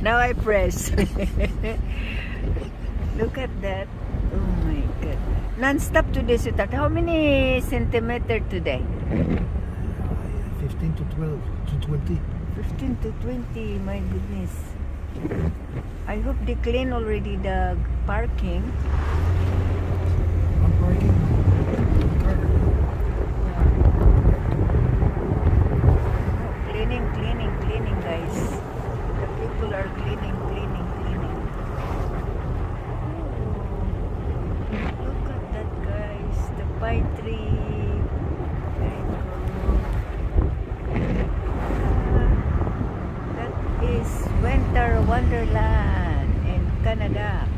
Now I press. Look at that. Oh my god. Non-stop today, sweetheart. How many centimeter today? 15 to 12 to 20. 15 to 20, my goodness. I hope they clean already the parking. I'm parking the car. Cleaning, cleaning, cleaning, guys. The people are cleaning, cleaning, cleaning. Oh, look at that, guys. The pine tree. Very cool. That is Winter Wonderland in Canada.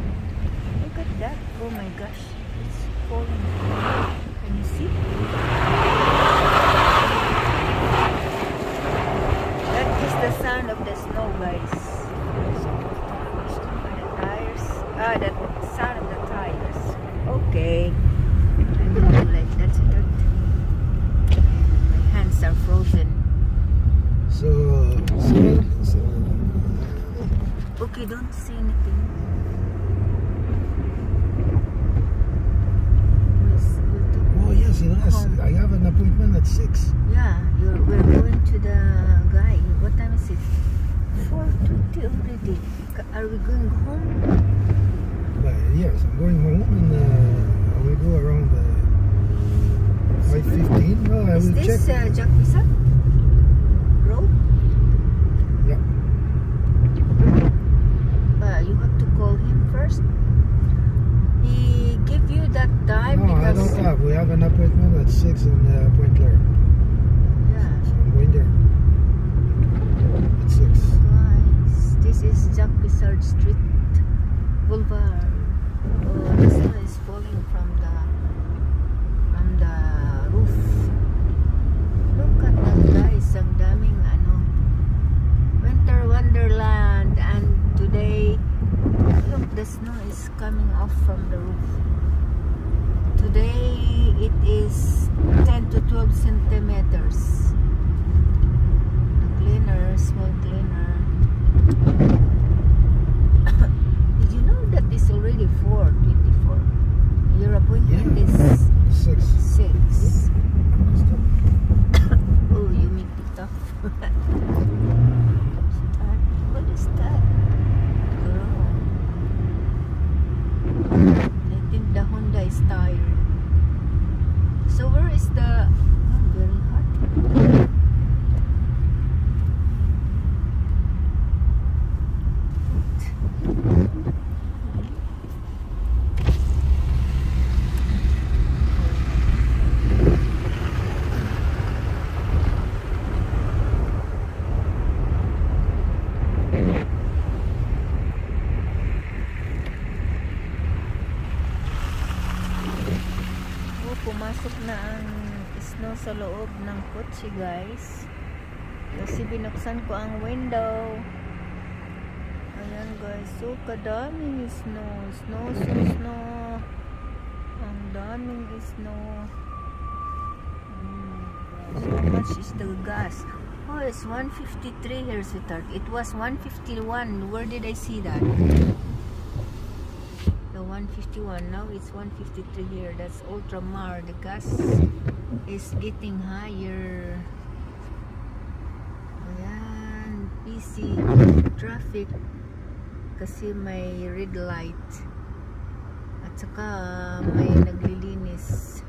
Look at that. Oh my gosh. It's falling. Can you see? The sound of the snow, guys. The tires. The sound of the tires. Okay. I'm gonna do like that. My hands are frozen. So Okay, don't say anything. oh yes, it is. I have an appointment at 6. Yeah, we're going to the guy. What time is it? 4:20 already. Are we going home? Yes, I'm going home and I will go around 5:15. No, I will check. Is this Jack Pisa Road? Yeah. You have to call him first. He give you that time No, I because don't have. We have an appointment at 6 in Point Claire. yeah. So I'm going there at 6. Guys, this is Jack Pissard Street Boulevard. Oh, the snow is falling from the roof. Look at that, guys. Ang daming Winter Wonderland, and today look, the snow is coming off from the roof. Today it is 10 to 12 centimeters. The cleaner, small cleaner. Did you know that it's already 4:24? Your appointment is 6. 6. Oh, you make it tough. What is that? Girl. I think the Honda is tired. So where is the... Oh, very hot. Pumasok na ang snow sa loob ng kotse, guys, kasi binuksan ko ang window. Ayan, guys, so kadaming snow. Ang daming snow. How much is the gas? Oh, it's 153 here, sweetheart. It was 151. Where did I see that? 151. Now it's 153 here. That's ultramar. The gas is getting higher. Ayan, busy traffic kasi may red light at saka may naglilinis.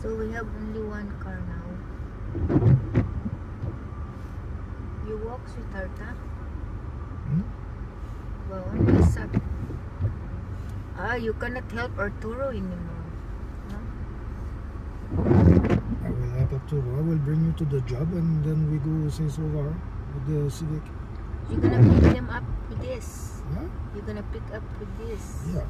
So we have only one car now. You walk, sweetheart, huh? Well, only suck. You cannot help Arturo anymore. No? I will help Arturo. I will bring you to the job and then we go Saint Solar with the Civic. You're gonna pick them up with this. Yeah? You're gonna pick up with this. Yeah.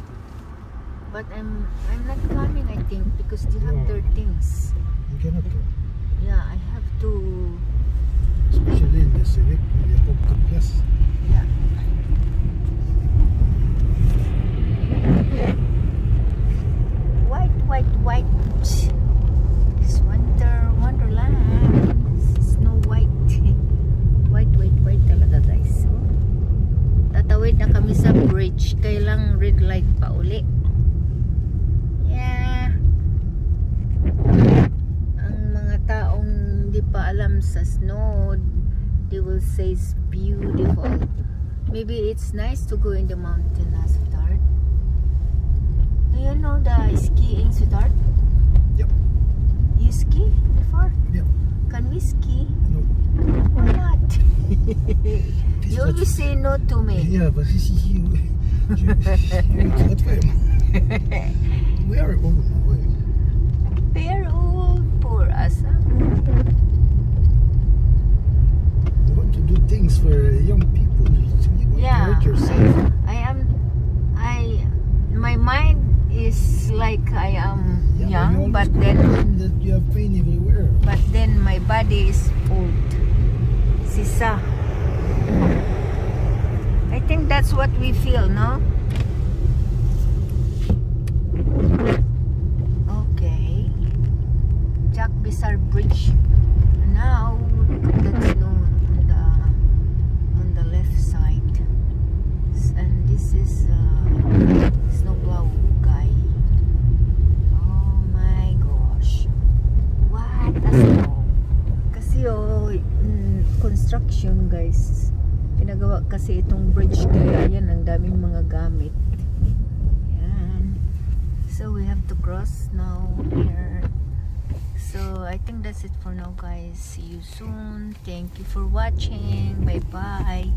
But I'm not coming, I think, because they have their things. You cannot come. Yeah, I have to. Especially in the Civic, you have to plus. Yeah. White. It's Winter Wonderland. Snow White. White. bridge, kailang red light pa uli. Yeah. Ang mga taong hindi pa alam sa snow, they will say it's beautiful. Maybe it's nice to go in the mountain, sweetheart. Do you know the skiing, sweetheart? Yep. You ski before? Yep. Can we ski? No. Why not? You always say no to me. Yeah, but you we are old now. We're old for us. Huh? You want to do things for young people. You want to hurt yourself. My mind is like I am young, but then that you have pain everywhere. But then my body is old. Sisa. I think that's what we feel, no? Okay. Jack Bizarre Bridge. Now look at that snow on the left side. And this is snowplow guy. Oh my gosh. What a snow. Kasi construction guys. Pinagawa kasi itong bridge kaya yan ang daming mga gamit. Yan. So we have to cross now here. So I think that's it for now guys. See you soon. Thank you for watching. Bye bye.